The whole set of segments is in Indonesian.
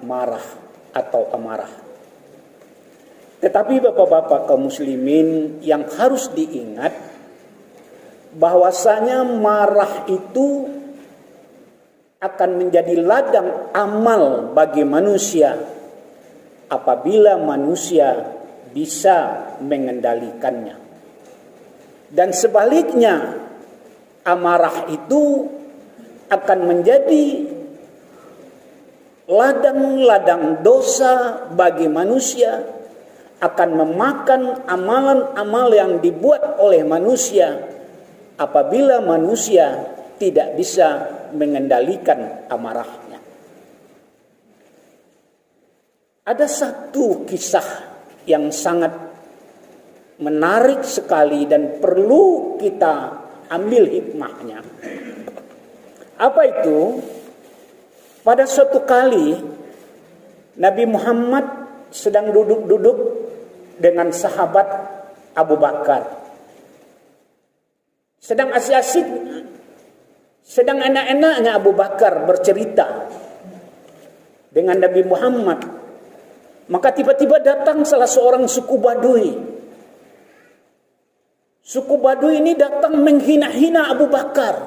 marah atau amarah. Tetapi bapak-bapak kaum muslimin yang harus diingat, bahwasanya marah itu akan menjadi ladang amal bagi manusia apabila manusia bisa mengendalikannya. Dan sebaliknya, amarah itu akan menjadi ladang-ladang dosa bagi manusia, akan memakan amalan-amal yang dibuat oleh manusia apabila manusia tidak bisa mengendalikan amarahnya. Ada satu kisah yang sangat menarik sekali dan perlu kita ambil hikmahnya. Apa itu? Pada suatu kali Nabi Muhammad sedang duduk-duduk dengan sahabat Abu Bakar. Sedang asik-asik, sedang enak-enaknya Abu Bakar bercerita dengan Nabi Muhammad. Maka tiba-tiba datang salah seorang suku Baduy. Suku Baduy ini datang menghina-hina Abu Bakar,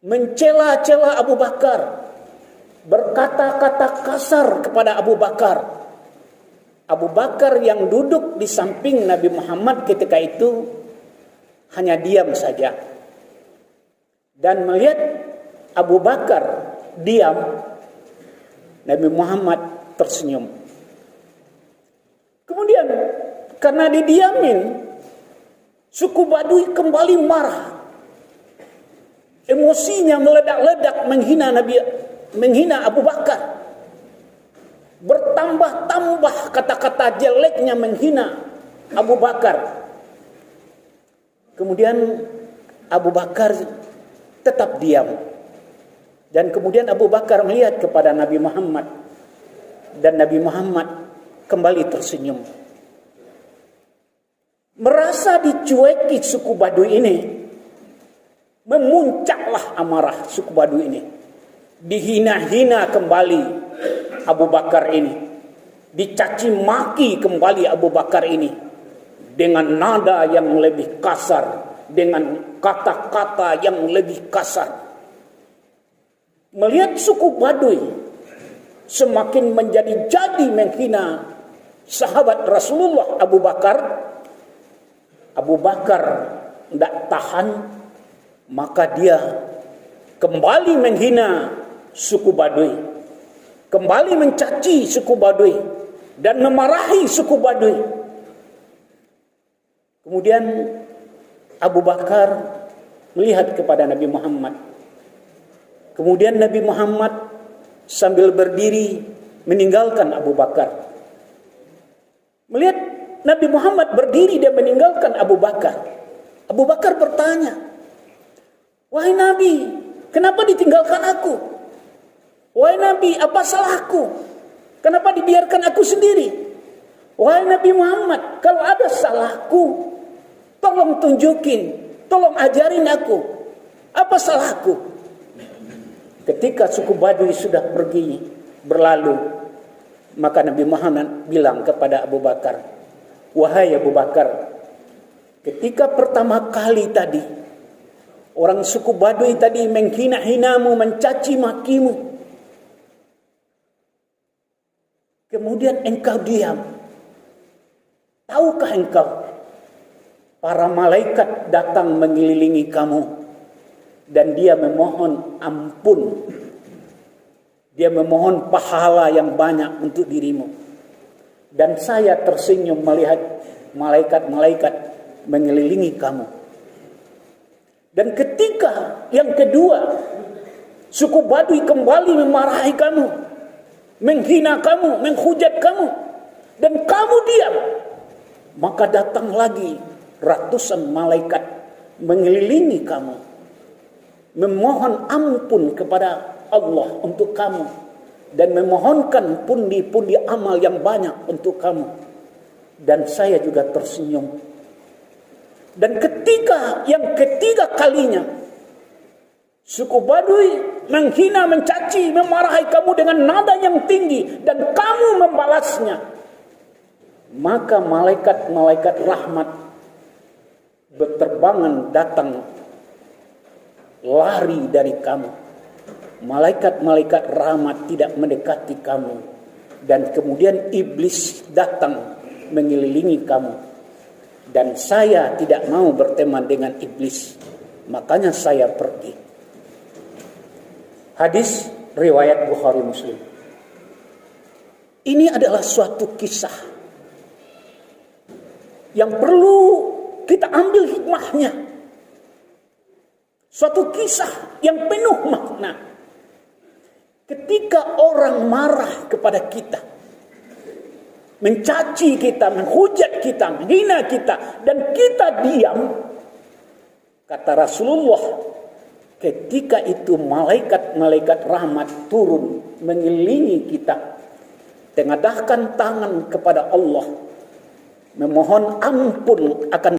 mencela-cela Abu Bakar, berkata-kata kasar kepada Abu Bakar. Abu Bakar yang duduk di samping Nabi Muhammad ketika itu hanya diam saja. Dan melihat Abu Bakar diam, Nabi Muhammad tersenyum. Kemudian karena didiamin, suku Baduy kembali marah. Emosinya meledak-ledak menghina Abu Bakar. Bertambah-tambah kata-kata jeleknya menghina Abu Bakar. Kemudian Abu Bakar tetap diam. Dan kemudian Abu Bakar melihat kepada Nabi Muhammad. Dan Nabi Muhammad kembali tersenyum. Merasa dicueki suku Baduy ini, memuncaklah amarah suku Baduy ini. Dihina-hina kembali Abu Bakar ini, dicaci maki kembali Abu Bakar ini dengan nada yang lebih kasar, dengan kata-kata yang lebih kasar. Melihat suku Baduy semakin menjadi menghina sahabat Rasulullah Abu Bakar tidak tahan, maka dia kembali menghina suku Baduy, kembali mencaci suku Baduy dan memarahi suku Baduy. Kemudian Abu Bakar melihat kepada Nabi Muhammad. Kemudian Nabi Muhammad sambil berdiri meninggalkan Abu Bakar. Melihat Nabi Muhammad berdiri dan meninggalkan Abu Bakar, Abu Bakar bertanya, "Wahai Nabi, kenapa ditinggalkan aku? Wahai Nabi, apa salahku? Kenapa dibiarkan aku sendiri? Wahai Nabi Muhammad, kalau ada salahku, tolong tunjukin, tolong ajarin aku. Apa salahku?" Ketika suku Baduy sudah pergi berlalu, maka Nabi Muhammad bilang kepada Abu Bakar, "Wahai Abu Bakar, ketika pertama kali tadi orang suku Baduy tadi menghina-hinamu, mencaci makimu, kemudian engkau diam. Tahukah engkau, para malaikat datang mengelilingi kamu dan dia memohon ampun. Dia memohon pahala yang banyak untuk dirimu. Dan saya tersenyum melihat malaikat-malaikat mengelilingi kamu. Dan ketika yang kedua, suku Baduy kembali memarahi kamu, menghina kamu, menghujat kamu, dan kamu diam, maka datang lagi ratusan malaikat mengelilingi kamu, memohon ampun kepada Allah untuk kamu, dan memohonkan pundi-pundi amal yang banyak untuk kamu. Dan saya juga tersenyum. Dan ketika yang ketiga kalinya suku Baduy menghina, mencaci, memarahi kamu dengan nada yang tinggi dan kamu membalasnya, maka malaikat-malaikat rahmat berterbangan datang lari dari kamu. Malaikat-malaikat rahmat tidak mendekati kamu, dan kemudian iblis datang mengelilingi kamu. Dan saya tidak mau berteman dengan iblis, makanya saya pergi. Hadis riwayat Bukhari Muslim. Ini adalah suatu kisah yang perlu kita ambil hikmahnya. Suatu kisah yang penuh makna. Ketika orang marah kepada kita, mencaci kita, menghujat kita, menghina kita, dan kita diam, kata Rasulullah, ketika itu malaikat-malaikat rahmat turun mengelilingi kita, tengadahkan tangan kepada Allah, memohon ampun akan